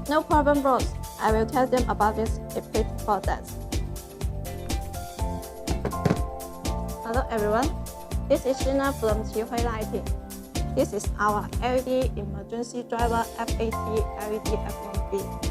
No problem, bros. I will tell them about this complete process. Hello everyone, this is Shina from Qihui Lighting. This is our LED emergency driver FAT LED F1B.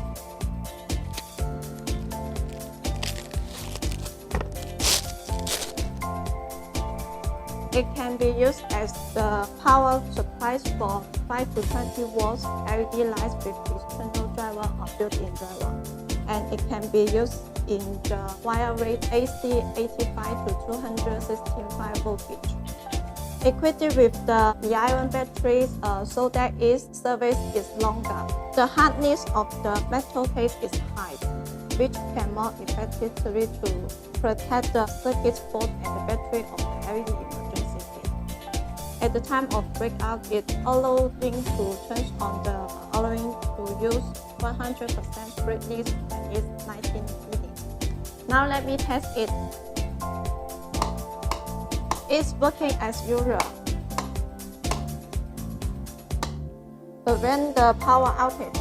It can be used as the power supply for 5 to 20 volts LED lights with external driver or built-in driver. And it can be used in the wire rate AC 85 to 265 voltage. Equipped with the iron batteries so that its service is longer. The hardness of the metal case is high, which can more effectively to protect the circuit board and the battery of the LED emergency kit. At the time of breakout, it allowing to turn on the allowing to use 100% brightness and is 19 minutes. Now let me test it. It's working as usual. Prevent the power outage.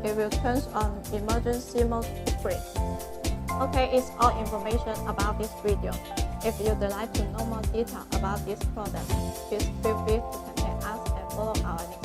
It will turn on emergency mode free. Okay, it's all information about this video. If you'd like to know more detail about this product, please feel free to contact us and follow our link.